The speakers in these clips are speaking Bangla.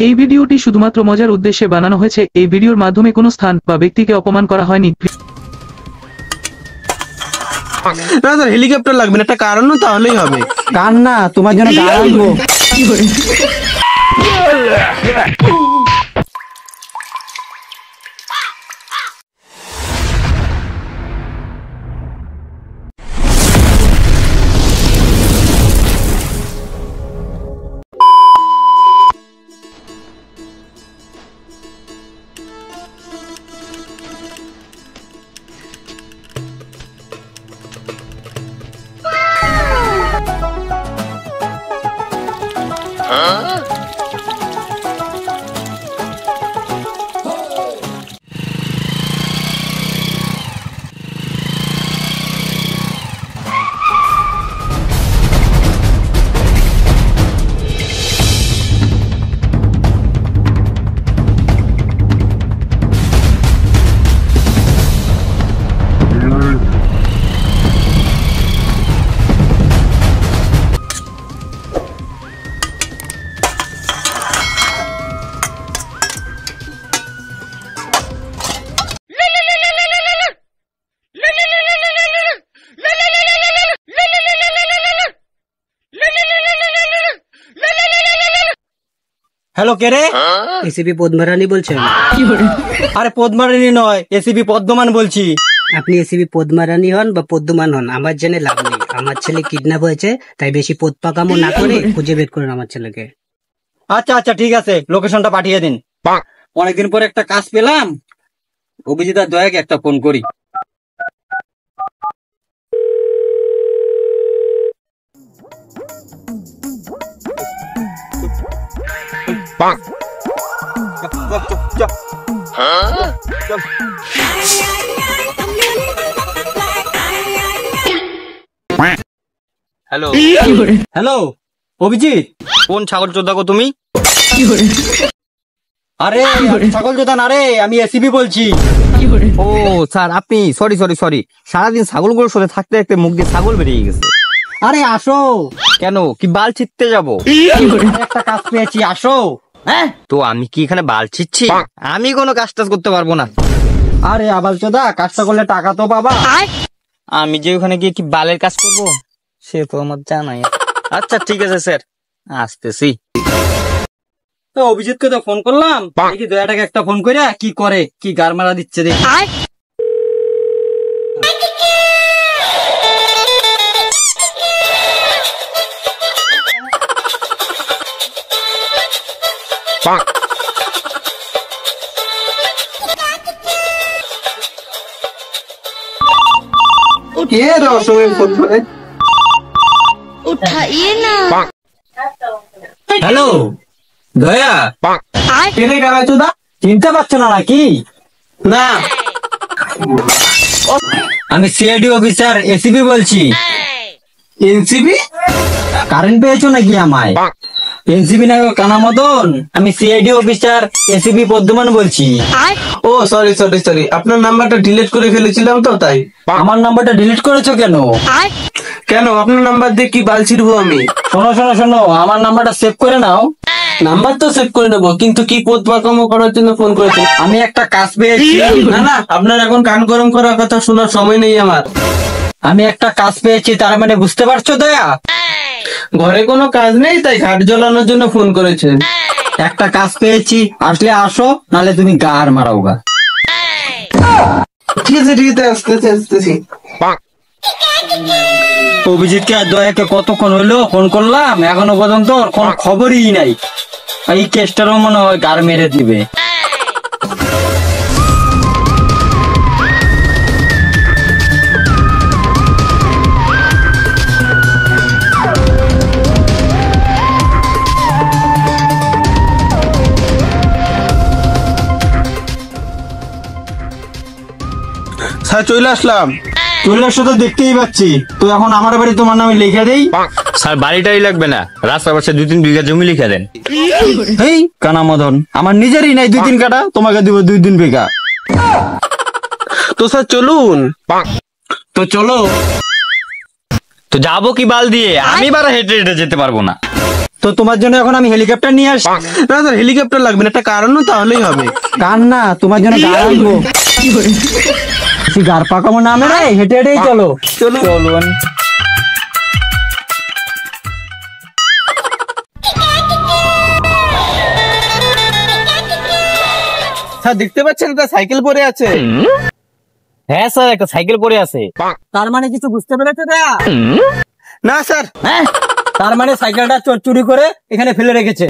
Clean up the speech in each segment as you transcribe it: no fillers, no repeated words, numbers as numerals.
এই ভিডিওটি শুধুমাত্র মজার উদ্দেশ্যে বানানো হয়েছে। এই ভিডিওর মাধ্যমে কোনো স্থান বা ব্যক্তিকে অপমান করা হয়নি। না স্যার, হেলিকপ্টার লাগবে না, একটা কারণও তাহলেই হবে। গান না, তোমার জন্য গান আনবো। হ্যালো, কে রে? এসিপি পদ্মারানী বলছেন? আরে পদ্মারানী নয়, এসিপি পদ্মমান বলছি। আপনি এসিপি পদ্মারানী হন বা পদ্মমান হন, আমার জেনে লাভ নেই। আমার ছেলে কিডন্যাপ হয়েছে, তাই বেশি পদপাকামো না করে খুঁজে বের করুন আমার ছেলেকে। আচ্ছা আচ্ছা, ঠিক আছে, লোকেশনটা পাঠিয়ে দিন। অনেকদিন পরে একটা কাজ পেলাম, অভিজিৎ আর দয়াকে একটা ফোন করি। হ্যালো হ্যালো অভিজিৎ, কোন ছাগল চোদা গো তুমি? আরে ছাগল জোতা না রে, আমি এসিপি বলছি। ও স্যার, আপনি সরি, সারাদিন ছাগলগুলোর সাথে থাকতে থাকতে মুখ দিয়ে ছাগল বেরিয়ে গেছে। আরে আসো। কেন, কি বাল ছিটতে যাবো? একটা কাজ পেয়েছি, আসো। হ্যাঁ, তো আমি কি এখানে বাল ছিটছি? আমি কোনো কাজ টাজ করতে পারবো না। আরে আবাল চোদা, কাজটা করলে টাকা তো পাবা। আমি যে ওখানে গিয়ে কি বালের কাজ করব সে তো আমার জানাই। আচ্ছা ঠিক আছে স্যার, আসতেছি। তো অভিজিৎকে তো ফোন করলাম, দেখি দয়াটাকে একটা ফোন করে কি করে, কি গার মারা দিচ্ছে দেখি। হ্যালো দয়া, চিনতে পারছো না নাকি? না, আমি সিআইডি অফিসার এসিপি বলছি। এনসিবি? কারেন্ট পেয়েছো নাকি আমায়? এনসিপি না কানা মদন, আমি সিআইডি অফিসার এসিপি পদ্মমান বলছি। ও সরি, আপনার নাম্বারটা ডিলিট করে ফেলেছিলাম তো তাই। আমার নাম্বারটা ডিলিট করেছো কেন? কেন, আপনার নাম্বার দিয়ে কি বাল ছিড়বো আমি? শোনো, আমার নাম্বারটা সেভ করে নাও। নাম্বার তো সেভ করে নেবো, কিন্তু কি পদ পাকামো করার জন্য ফোন করেছেন? আমি একটা কাজ পেয়েছি। না, আপনার এখন কান গরম করার কথা শোনার সময় নেই আমার। আমি একটা কাজ পেয়েছি, তার মানে বুঝতে পারছো দয়া? ঘরে কোনো কাজ নেই, তাই ঘাট জ্বালানোর জন্য ফোন করেছেন। একটা কাজ পেয়েছি, আসলে আসো, নালে তুমি গার মারাও গা। ঠিক আছে, আসতেছি। অভিজিৎকে আর দয়াকে কতক্ষণ হইলো ফোন করলাম, এখনো পর্যন্ত ওর কোনো খবরই নাই। এই কেসটারও মনে হয় গার মেরে দিবে। স্যার চলে আসলাম। চলে আসো তো, দেখতেই পাচ্ছি। তো এখন আমার বাড়ি তোমার নামে লিখে দেই? স্যার বাড়িটাই লাগবে না, রাস্তার পাশে 2-3 বিঘা জমি লিখে দেন। এই কানা মদন, আমার নিজেরই নাই 2-3 কাঠা, তোমাকে দিব 2-3 বিঘা। তো স্যার চলুন। তো চলো। তো যাবো কি বাল দিয়ে? আমি বারা হেঁটে হেঁটে যেতে পারবো না। তো তোমার জন্য এখন আমি হেলিকপ্টার নিয়ে আসছি। না স্যার হেলিকপ্টার লাগবে না, একটা কারণও তাহলেই হবে। কার না, তোমার জন্য গাড় আনবো। গাড় পাকামো নামে রে, হেঁটে হেঁটেই চলো। চলুন। স্যার দেখতে পাচ্ছেন একটা সাইকেল পড়ে আছে। হ্যাঁ স্যার, একটা সাইকেল পড়ে আছে। তার মানে কিছু বুঝতে পেরেছো দয়া? না স্যার। তার মানে সাইকেলটা চোর চুরি করে এখানে ফেলে রেখেছে।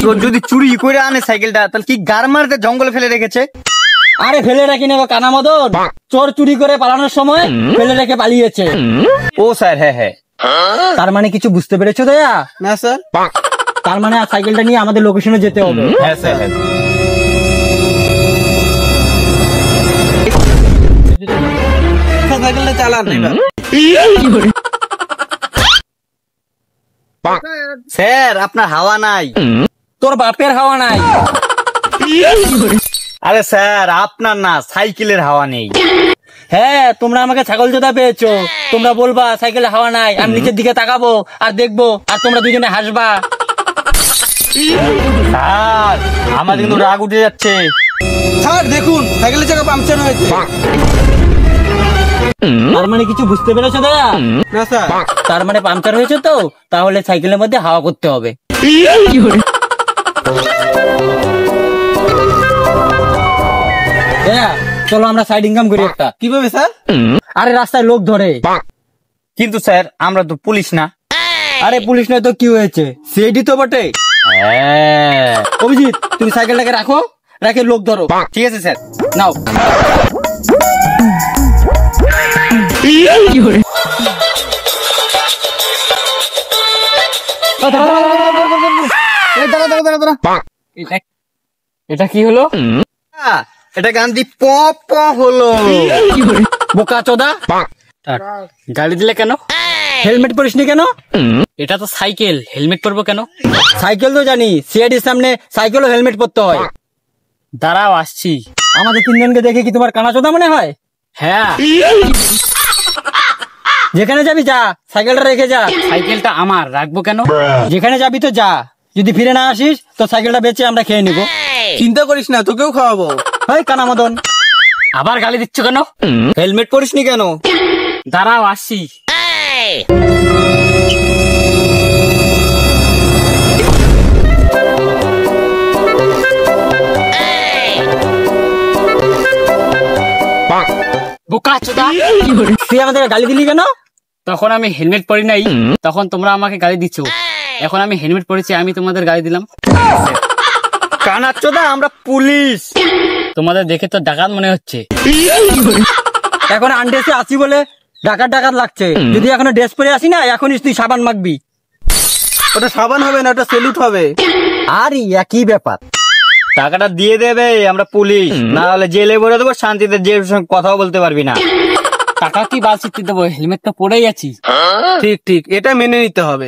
তো যদি চুরি করে আনে সাইকেলটা, তাহলে কি গার মারতে জঙ্গলে ফেলে রেখেছে? আরে ফেলে রাখি না কানা মদন, চোর চুরি করে পালানোর সময় ফেলে রেখে পালিয়েছে। ও স্যার, হ্যাঁ হ্যাঁ। তার মানে কিছু বুঝতে পেরেছো দয়া? না স্যার। তার মানে আর সাইকেলটা নিয়ে আমাদের লোকেশনে যেতে হবে। হ্যাঁ স্যার, হ্যাঁ। সাইকেলটা চালান এবার। স্যার আপনার হাওয়া নাই। তোর বাপের হাওয়া নাই। আরে স্যার আপনার না, সাইকেলের হাওয়া নেই। হ্যাঁ, তোমরা আমাকে ছাগল জোদা পেয়েছো। তোমরা বলবা সাইকেলে হাওয়া নাই, আমি নিচের দিকে তাকাবো আর দেখবো, আর তোমরা দুজনে হাসবা। স্যার আমাদের কিন্তু রাগ উঠে যাচ্ছে। স্যার দেখুন সাইকেলের চাকা পাংচার হয়েছে। তার মানে কিছু বুঝতে পেরেছো দয়া? না স্যার। তার মানে পাংচার হয়েছে, তো তাহলে সাইকেলের মধ্যে হাওয়া করতে হবে। দয়া, চলো আমরা সাইড ইনকাম করি একটা। কিভাবে স্যার? আরে রাস্তায় লোক ধরে। কিন্তু স্যার আমরা তো পুলিশ না। আরে পুলিশ নয় তো কি হয়েছে, সিআইডি তো বটে। হ্যাঁ অভিজিৎ, তুমি সাইকেলটাকে রাখো, রাখে লোক ধরো। ঠিক আছে স্যার। নাও। এটা কি হলো? এটা গান্ধী প প হলো। বোকা চোদা, গাড়ি দিলে কেন? হেলমেট পরিসনি কেন? এটা তো সাইকেল, হেলমেট পরবো কেন? সাইকেল তো জানি, সিআইডির সামনে সাইকেল ও হেলমেট পরতে হয়। দাঁড়াও আসছি। আমাদের তিনজনকে দেখে কি তোমার কানা চোদা মনে হয়? হ্যাঁ, যেখানে যাবি যা, সাইকেলটা রেখে যা। সাইকেলটা আমার, রাখবো কেন? যেখানে যাবি তো যা, যদি ফিরে না আসিস তো সাইকেলটা বেচে আমরা খেয়ে নিবো। চিন্তা করিস না, তোকেও খাওয়াবো। হয় কানা মদন, আবার গালি দিচ্ছ কেন? হেলমেট পরিসনি কেন? দাঁড়াও আসছি। বোকা চোদা, তুই আমাদের গালি দিলি কেন? তখন আমি হেলমেট পরি নাই, তখন তোমরা আমাকে গালি দিচ্ছ। এখন আমি হেলমেট পরেছি, আমি তোমাদের গালি দিলাম। কানাচোদা, আমরা পুলিশ। তোমাদের দেখে তো ডাকাত মনে হচ্ছে। এখন আন্ডেসে আসি বলে ডাকাত ডাকাত লাগছে। যদি এখনো ড্রেস পরে আসি না, এখনই তুই সাবান মাখবি। ওটা সাবান হবে না, ওটা সেলুট হবে। আর একই ব্যাপার। টাকাটা দিয়ে দেবে, আমরা পুলিশ, না হলে জেলে ভরে দেবো, শান্তিতে জেলের সঙ্গে কথাও বলতে পারবি না। টাকা কি বালছিতে দেবো, হেলমেট তো পরেই আছি। ঠিক ঠিক, এটা মেনে নিতে হবে।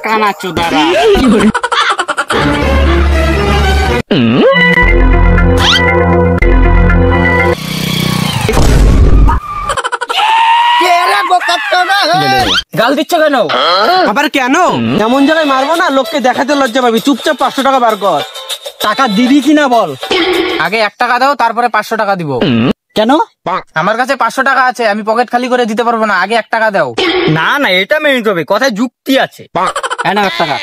কানা চোদারা। গাল দিচ্ছ কেন? আবার কেন? এমন জায়গায় মারবো না, লোককে দেখাতে লজ্জা পাবি। চুপচাপ 500 টাকা বার কর। টাকা দিবি কিনা বল। আগে 1 টাকা দাও, তারপরে 500 টাকা দিব। কেন? আমার কাছে 500 টাকা আছে, আমি পকেট খালি করে দিতে পারবো না। আগে 1 টাকা দাও। না না, এটা মেনে নিতে হবে, কথায় যুক্তি আছে। হ্যাঁ না, 1 টাকা।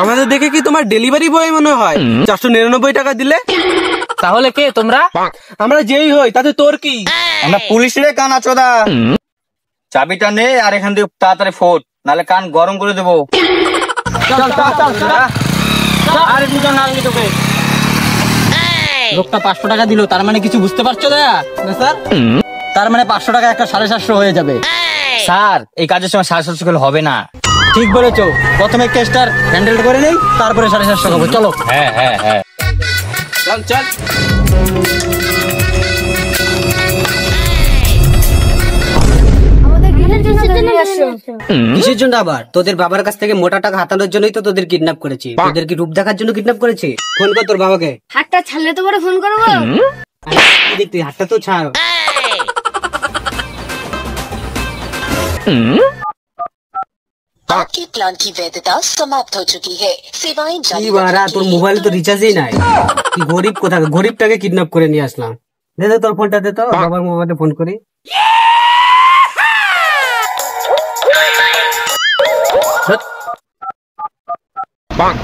আমাদের দেখে কি তোমার ডেলিভারি বয় মনে হয়? 499 টাকা দিলে। তাহলে কে তোমরা? আমরা যেই হই তাতে তোর কি? আমরা পুলিশ রে কানা চোদা। চাবিটা নে আর এখান থেকে তাড়াতাড়ি ফোট, নাহলে কান গরম করে দেবো। আরে দুজন নালনি তোকে। লোকটা 500 টাকা দিল, তার মানে কিছু বুঝতে পারছো দয়া? না স্যার। তার মানে 500 টাকা একটা 750 হয়ে যাবে। স্যার এই কাজের সময় 750 করলে হবে না। ঠিক বলেছো, প্রথমে কেসটার হ্যান্ডেল করে নেই, তারপরে 750 খাবো। চলো। হ্যাঁ হ্যাঁ হ্যাঁ, চল চল। আমাদের গৃহের জন্য নিয়ে আসো। কিসের জন্য আবার? তোদের বাবার কাছ থেকে মোটা টাকা হাতানোর জন্যই তো তোদের কিডন্যাপ করেছি। তোদের কি রূপ দেখার জন্য কিডন্যাপ করেছি? ফোন কর তোর বাবাকে। হাতটা ছাড়লে তো পরে ফোন করবো। দেখ তুই হাতটা তো ছাড়। आपके प्लान की वैधता समाप्त हो चुकी है। सेवाएं जारी কি বাড়া, তোর মোবাইলে তো রিচার্জই নাই। কি গরিব কোথাকার, গরিবটাকে কিডন্যাপ করে নিয়ে আসলাম। দে দে তোর ফোনটা দে তো, বাবার মোবাইলে ফোন করি।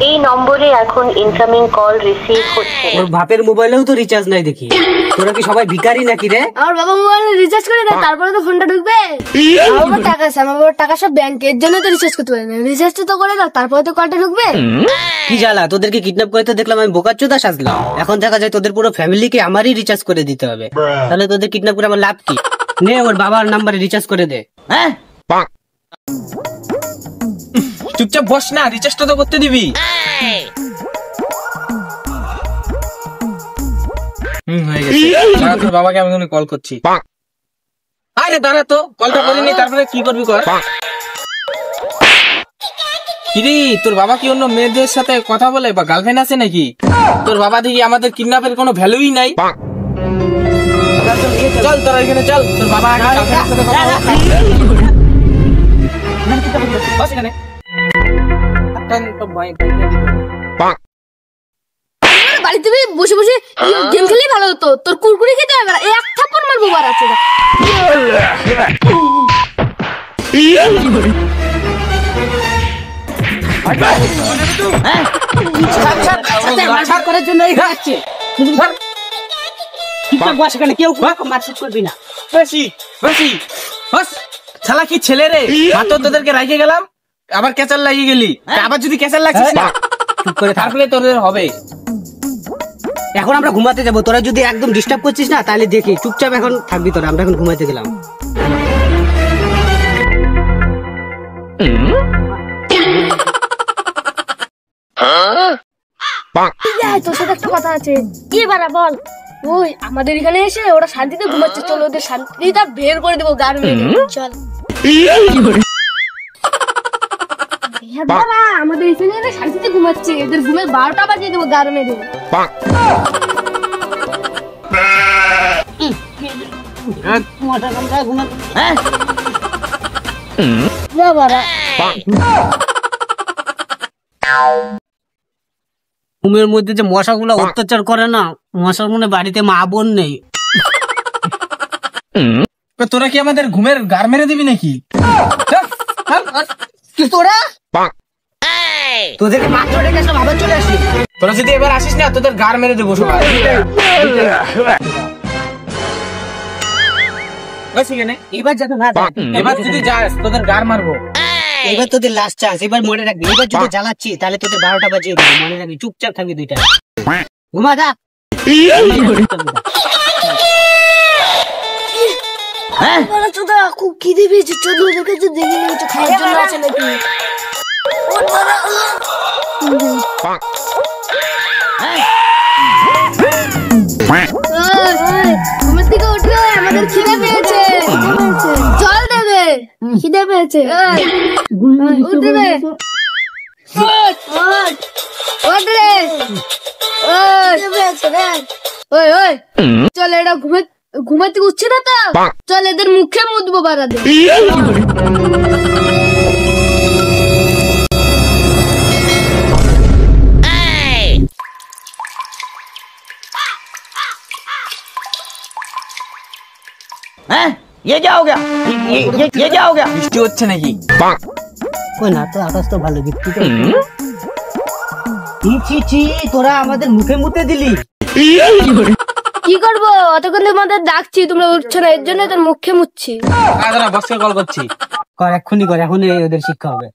এই নম্বরে এখন ইনকামিং কল রিসিভ হচ্ছে। ওর বাপের মোবাইলেও তো রিচার্জ নাই দেখি। তোরা কি সবাই ভিখারি নাকি রে? আমার বাবা মোবাইলে রিচার্জ করে দেয়, তারপরে তো ফোনটা ঢুকবে। আমার বাবার টাকা আছে, আমার বাবার টাকা সব ব্যাংকের জন্য তো রিচার্জ করতে পারে না। রিচার্জ তো করে দাও, তারপরে তো কলটা ঢুকবে। কি জ্বালা, তোদেরকে কিডন্যাপ করে তো দেখলাম আমি বোকাচোদা সাজলাম। এখন দেখা যায় তোদের পুরো ফ্যামিলিকে আমারই রিচার্জ করে দিতে হবে। তাহলে তোদের কিডন্যাপ করে আমার লাভ কি? নে ওর বাবার নাম্বারে রিচার্জ করে দে। হ্যাঁ, চুপচাপ বস না, রিচার্জটা তো করতে দিবি। হয়ে গেছে। দাঁড়া, তোর বাবাকে আমি কল করছি। আরে দাঁড়া তো, কলটা করিনি, তারপরে কি করবি কর। কিরে, তোর বাবা কি অন্য মেয়েদের সাথে কথা বলে বা গার্লফ্রেন্ড আছে নাকি? তোর বাবা দেখি আমাদের কিডন্যাপের কোনো ভ্যালুই নাই। চল তোরা এখানে চল, তোর বাবা আগে গার্লফ্রেন্ডের সাথে কথা বলে। বস এখানে। বাড়িতে বসে বসে গেম খেলেই ভালো হতো। তোর কুরকুরি খেতে হবে না, এক থাপ্পড় মারবো বার আছে। করার জন্য কেউ মারপিট করবি না। বেশি বেশি বস। শালা কি ছেলে রে, মাত্র তোদেরকে রাখে গেলাম, আবার ক্যাচার লাগিয়ে গেলি। আবার যদি ক্যাচার লাগছিস না, চুপ করে থাক। তারপরে তোদের হবে। এখন আমরা ঘুমাতে যাবো, তোরা যদি একদম ডিস্টার্ব করছিস না তাহলে দেখি। চুপচাপ এখন থাকবি তোরা, আমরা এখন ঘুমাতে গেলাম। তোর সাথে একটা কথা আছে। কি বাড়া বল। ওই আমাদের এখানে এসে ওরা শান্তিতে ঘুমাচ্ছে, চলো ওদের শান্তিটা বের করে দেবো গার মেরে। চল বাবা, আমাদের এখানে এসে শান্তিতে ঘুমাচ্ছে, এদের ঘুমের 12টা বাজিয়ে দেবো গার মেরে। ঘুমের মধ্যে যে মশাগুলো অত্যাচার করে না, মশার মনে বাড়িতে মা বোন নেই। তোরা কি আমাদের ঘুমের গার মেরে দিবি নাকি? তোদেরকে মাত্র ডেকে আসলাম, আবার চলে আসলি। তোরা যদি এবার আসিস না, তোদের গার মেরে দেবো সবাই। এবার যাতে না দেখ। এবার যদি যাস তোদের গার মারবো। এবার তোদের লাস্ট চান্স, এবার মনে রাখবি। এবার যদি জ্বালাচ্ছি তাহলে তোদের 12টা বাজিয়ে দেবো, মনে রাখবি। চুপচাপ থাকবি দুইটা। ঘুমা দা। খুব খিদে পেয়েছে, চলো ওদের কাছে দেখে নিয়েছে খাওয়ার জন্য আছে নাকি। ঘুমের থেকে উঠে আমাদের খিদে পেয়েছে, জল দেবে। খিদে পেয়েছে, উঠে রে। চল, এটা ঘুমের থেকে উঠছে না তো, চল এদের মুখে মুদবো বাড়াতে। বৃষ্টি হচ্ছে নাকি? ওই না তো, আকাশ তো ভালো বৃষ্টি তো। তোরা আমাদের মুখে মুতে দিলি। কি করবো, অতক্ষণ তোমাদের ডাকছি, তোমরা উঠছো না, এর জন্য তোর মুখে মুচ্ছি। বসকে কল করছি। কর, এক্ষুনি কর, এখন ওদের শিক্ষা হবে।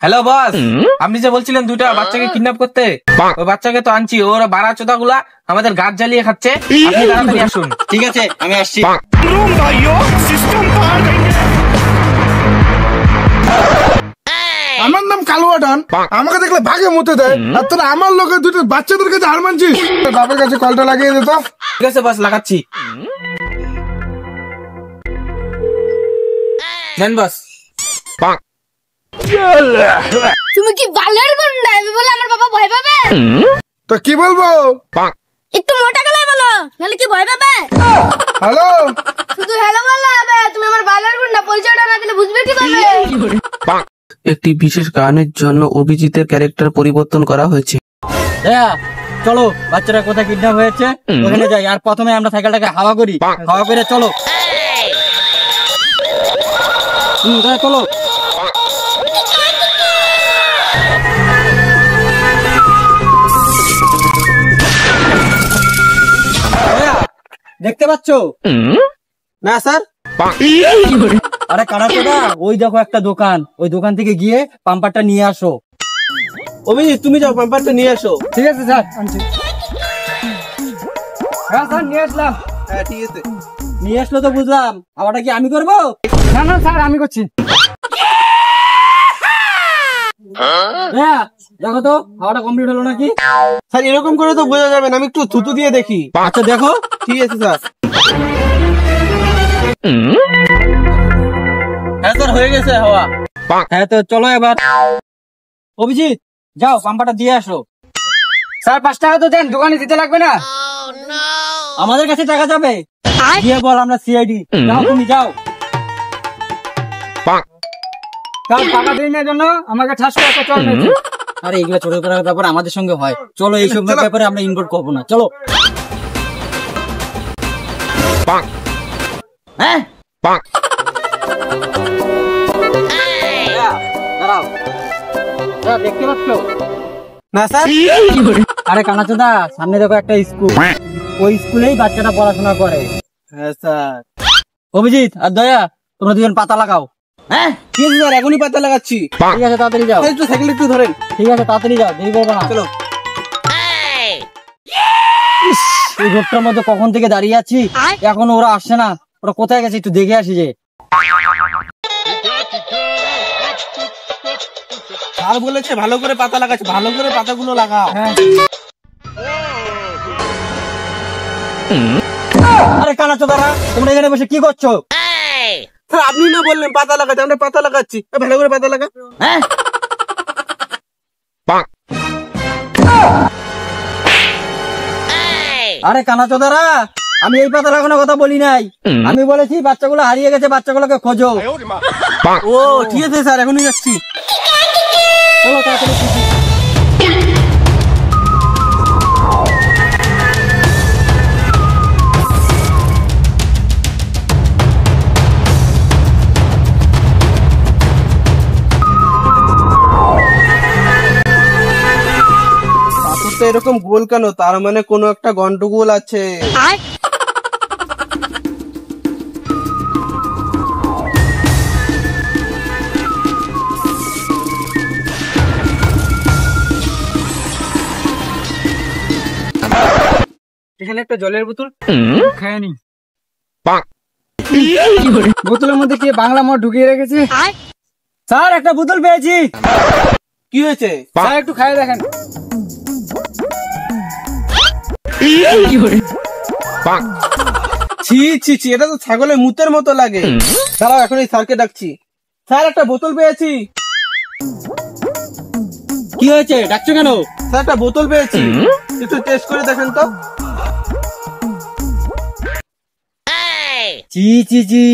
হ্যালো বস, আপনি যে বলছিলেন দুইটা বাচ্চাকে কিডন্যাপ করতে, ওই বাচ্চাকে তো আনছি। ওরা বাড়া চোদা গুলা আমাদের গাছ জ্বালিয়ে খাচ্ছে। আপনি তাড়াতাড়ি আসুন। ঠিক আছে, আমি আসছি। আমার নাম কালুয়া ডন, আমাকে দেখলে ভাগে মতে দেয়, আর তোরা আমার লোকের দুটো বাচ্চাদের কাছে হার মানছিস। বাপের কাছে কলটা লাগিয়ে দিত। ঠিক আছে বস, লাগাচ্ছি। দেন বস। তুমি কি বালের গুন্ডা? আমি বলে আমার বাবা ভয় পাবে? তো কি বলবো? একটু মোটা গলায় বলো, নাহলে কি ভয় পাবে? হ্যালো, শুধু হ্যালো বললে হবে? তুমি আমার বালের গুন্ডা, পরিচয়টা না দিলে বুঝবে কিভাবে? একটি বিশেষ কারণের জন্য অভিজিতের ক্যারেক্টার পরিবর্তন করা হয়েছে। হ্যাঁ চলো, বাচ্চারা কোথায় কিডন্যাপ হয়েছে ওখানে যাই, আর প্রথমে আমরা সাইকেলটাকে হাওয়া করি, হাওয়া করে চলো। চলো দেখতে পাচ্ছ? না স্যার। আরে কানাচোদা, ওই দেখো একটা দোকান, ওই দোকান থেকে গিয়ে পাম্পারটা নিয়ে আসো। অভিজিৎ তুমি যাও, পাম্পারটা নিয়ে আসো। ঠিক আছে স্যার, আনছি। হ্যাঁ স্যার, নিয়ে আসলাম। হ্যাঁ ঠিক আছে। নিয়ে আসলো তো বুঝলাম, আবারটা কি আমি করবো? না না স্যার, আমি করছি। হ্যাঁ দেখো তো হাওয়াটা কমপ্লিট হলো নাকি। স্যার এরকম করে তো বোঝা যাবে না, আমি একটু থুতু দিয়ে দেখি। আচ্ছা দেখো। ঠিক আছে স্যার। হ্যাঁ স্যার, হয়ে গেছে হাওয়া। হ্যাঁ তো চলো এবার। অভিজিৎ যাও, পাম্পাটা দিয়ে আসো। স্যার 5 টাকা তো দেন, দোকানে দিতে লাগবে না। আমাদের কাছে টাকা যাবে, গিয়ে বল আমরা সিআইডি। যাও তুমি যাও। কাল টাকা দেওয়ার জন্য আমাকে ঠাস করে একটা চল মেরেছে। আরে এগুলো ছোট ছোট ব্যাপার আমাদের সঙ্গে হয়, চলো এইসব ব্যাপারে আমরা ইনভলভ করবো না, চলো। হ্যাঁ দাঁড়াও, দেখতে পাচ্ছ না স্যার। আরে কানাচোদা, সামনে দেখো একটা স্কুল, ওই স্কুলেই বাচ্চাটা পড়াশোনা করে। হ্যাঁ স্যার। অভিজিৎ আর দয়া, তোমরা দুজন পাতা লাগাও। হ্যাঁ ঠিক আছে স্যার, এখনই পাতা লাগাচ্ছি। ঠিক আছে তাড়াতাড়ি যাও। একটু সাইকেল একটু ধরেন। ঠিক আছে তাড়াতাড়ি যাও, দেরি করবো না। চলো। এই রোডটার মধ্যে কখন থেকে দাঁড়িয়ে আছি, এখন ওরা আসছে না। ওরা কোথায় গেছে একটু দেখে আসি। যে স্যার বলেছে ভালো করে পাতা লাগাচ্ছে, ভালো করে পাতাগুলো লাগাও। আরে কানাচোদারা, তোমরা এখানে বসে কি করছো? স্যার আপনি না বললেন পাতা লাগাতে, আমরা পাতা লাগাচ্ছি। ভালো করে পাতা লাগা। হ্যাঁ আরে কানাচোদারা, আমি এই পাতা লাগানোর কথা বলি নাই, আমি বলেছি বাচ্চাগুলো হারিয়ে গেছে, বাচ্চাগুলোকে খোঁজো। ও ঠিক আছে স্যার, এখনই যাচ্ছি। চলো তাড়াতাড়ি। পাথরটা এরকম গোল কেন? তার মানে কোনো একটা গন্ডগোল আছে। এখানে একটা জলের বোতল, খেয়ে নি। বোতলের মধ্যে কি বাংলা মদ ঢুকিয়ে রেখেছে। স্যার একটা বোতল পেয়েছি। কি হয়েছে? স্যার একটু খাই দেখেন। ছি ছি ছি, এটা তো ছাগলের মুতের মতো লাগে। দাঁড়াও, এখন এই স্যারকে ডাকছি। স্যার একটা বোতল পেয়েছি। কি হয়েছে, ডাকছো কেন? স্যার একটা বোতল পেয়েছি, একটু টেস্ট করে দেখেন তো। চি চি চি,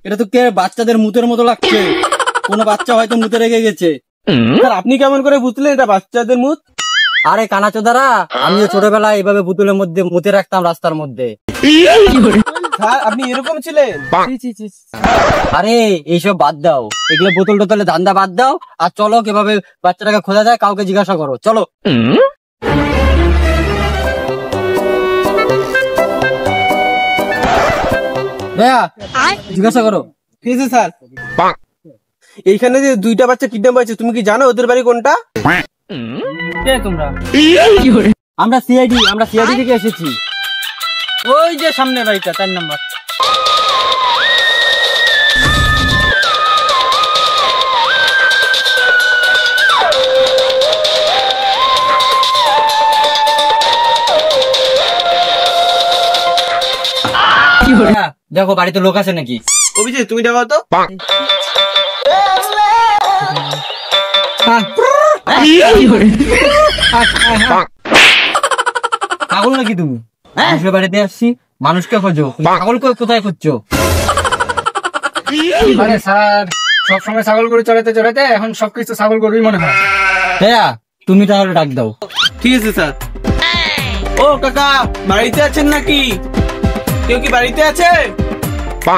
এটা তো কে বাচ্চাদের মুতের মতো লাগছে। কোনো বাচ্চা হয়তো মুতে রেখে গেছে। স্যার আপনি কেমন করে বুঝলেন এটা বাচ্চাদের মুত? আরে কানাচোদারা, আমিও ছোটবেলায় এইভাবে বোতলের মধ্যে মুতে রাখতাম রাস্তার মধ্যে। স্যার আপনি এরকম ছিলেন? আরে এইসব বাদ দাও, এগুলো বোতল টোতলে ধান্দা বাদ দাও, আর চলো কিভাবে বাচ্চাটাকে খোঁজা যায় কাউকে জিজ্ঞাসা করো, চলো। দয়া, জিজ্ঞাসা করো। ঠিক আছে স্যার। এইখানে যে 2টা বাচ্চা কিডন্যাপ হয়েছে, তুমি কি জানো ওদের বাড়ি কোনটা? কে তোমরা? আমরা সিআইডি, আমরা সিআইডি থেকে এসেছি। ওই যে সামনে বাড়িটা, 4 নম্বর। দেখো বাড়িতে লোক আছে নাকি। অভিজিৎ তুমি দেখাও তো। পাগল নাকি তুমি? মানুষের বাড়িতে আসছি, মানুষকে খোঁজো, পাগল কোথায় খুঁজছো? আরে স্যার, সবসময় ছাগল করে চড়াতে চড়াতে এখন সবকিছু ছাগল করবি মনে হয়। হ্যাঁ, তুমি তাহলে ডাক দাও। ঠিক আছে স্যার। ও কাকা, বাড়িতে আছেন নাকি? কেউ কি বাড়িতে আছে?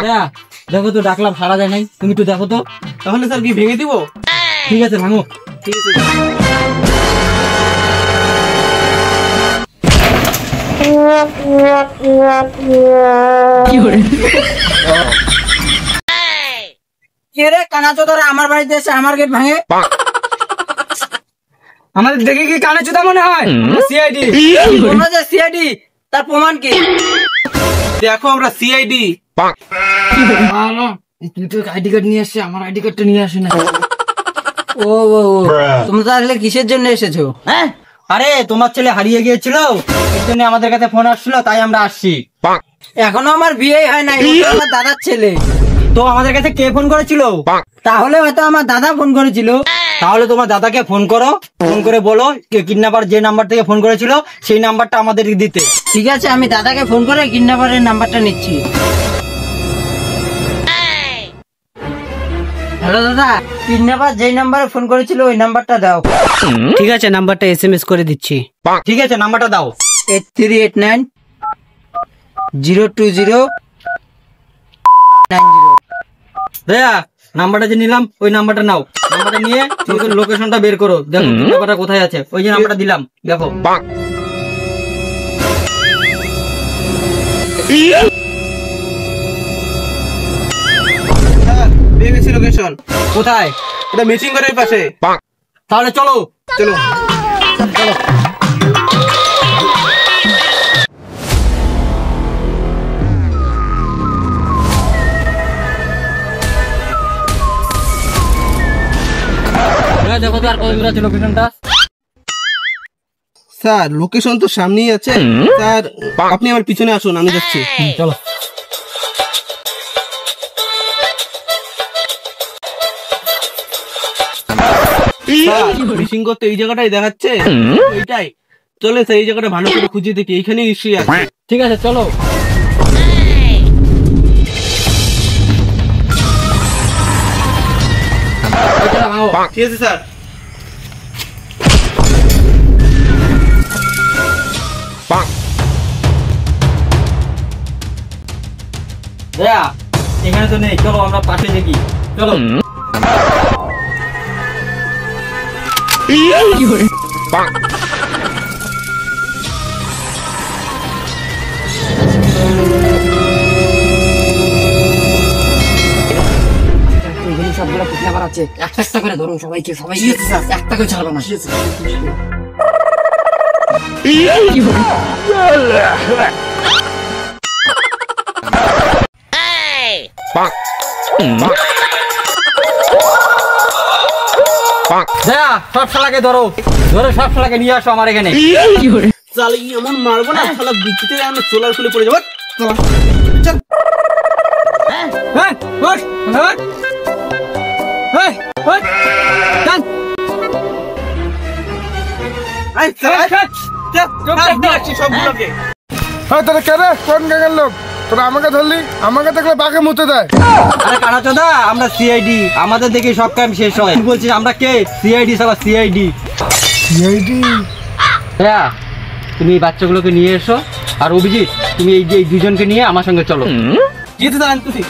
হ্যাঁ, দেখো তো, ডাকলাম সারা যায় নাই, তুমি একটু দেখো তো। তাহলে স্যার কি ভেঙে দিব? ঠিক আছে, ভাঙো। ঠিক আছে। রে কানাচোদারা আমার বাড়িতে এসে আমার গেট ভাঙে। আমাদের দেখে কি কানে চুদা মনে হয়? সিআইডি। তোমরা যে সিআইডি, তার প্রমাণ কি? দেখো আমরা সিআইডি। তুই তো আইডি কার্ড নিয়ে আসছে, আমার আইডি কার্ডটা নিয়ে আসে না। ও তোমরা তাহলে কিসের জন্য এসেছো? হ্যাঁ, আরে তোমার ছেলে হারিয়ে গিয়েছিল, এর জন্য আমাদের কাছে ফোন আসছিল, তাই আমরা আসছি। এখনো আমার বিয়ে হয় নাই, ও তো আমার দাদার ছেলে। তো আমাদের কাছে কে ফোন করেছিল? তাহলে হয়তো আমার দাদা ফোন করেছিল। তাহলে তোমার দাদাকে ফোন করো, ফোন করে বলো কিডন্যাপার যে নাম্বার থেকে ফোন করেছিল সেই নাম্বারটা আমাদেরকে দিতে। ঠিক আছে, আমি দাদাকে ফোন করে কিডন্যাপারের নাম্বারটা নিচ্ছি। হ্যালো দাদা, কিডন্যাপার যেই নাম্বারে ফোন করেছিল ওই নাম্বারটা দাও। ঠিক আছে, নাম্বারটা SMS করে দিচ্ছি। ঠিক আছে, নাম্বারটা দাও। 8389-020-90। দয়া, নাম্বারটা যে নিলাম ওই নাম্বারটা নাও। নাম্বারটা নিয়ে লোকেশনটা বের করো, দেখো কিডন্যাপারটা কোথায় আছে। ওই যে নাম্বারটা দিলাম, দেখো। পেয়ে গেছি লোকেশন। কোথায়? এটা মিটিং ঘরের পাশে। তাহলে চলো। চলো। দেখো তো আর কত দূর আছে লোকেশনটা। স্যার, লোকেশন তো সামনেই আছে। স্যার, আপনি আমার পিছনে আসুন, আমি যাচ্ছি। চলো। মিটিং করতে এই জায়গাটাই দেখাচ্ছে, এইটাই। চলে স্যার, এই জায়গাটা ভালো করে খুঁজে দেখি, এইখানেই নিশ্চয়ই আছে। ঠিক আছে, চলো। ঠিক আছে স্যার। দয়া, এখানে তো নেই, চলো আমরা পাশে দেখি। চলো। সবগুলো কিডন্যাপার আছে, একটা একটা করে ধরুন সবাইকে। সবাইকে একটা করে ছাড়বো না। দয়া, সব শালাকে ধরো, ধরে সব শালাকে নিয়ে আসো আমার এখানে। চালে এমন মারবো না, শালা বিচিতে আমরা চোলার খুলে পড়ে যাবো। চল। তোরা কে রে? কোন গ্যাংয়ের লোক? তোরা আমাকে ধরলি? আমাকে দেখলে বাঘে মুতে দেয়। আরে কানাচোদা, আমরা সিআইডি, আমাদের দেখে সব কাম শেষ হয়। তুই বলছিস আমরা কে? সিআইডি, সালা সিআইডি। হ্যাঁ, তুমি এই বাচ্চাগুলোকে নিয়ে এসো, আর অভিজিৎ তুমি এই যে এই দুজনকে নিয়ে আমার সঙ্গে চলো। যেতে দাঁড়ান তুই।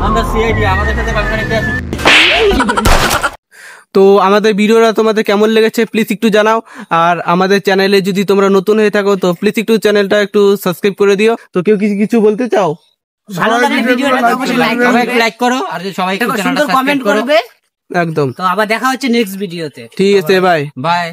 আমরা সিআইডি, আমাদের সাথে তো আমাদের ভিডিওটা তোমাদের কেমন লেগেছে প্লিজ একটু জানাও। আর আমাদের চ্যানেলে যদি তোমরা নতুন হয়ে থাকো তো প্লিজ একটু চ্যানেলটা একটু সাবস্ক্রাইব করে দিও। তো কেউ কিছু বলতে চাও? ভালো লাগলে ভিডিওটা অবশ্যই লাইক করো, আর সবাই সুন্দর কমেন্ট করবে। একদম। তো আবার দেখা হচ্ছে নেক্সট ভিডিওতে। ঠিক আছে, বাই। বাই।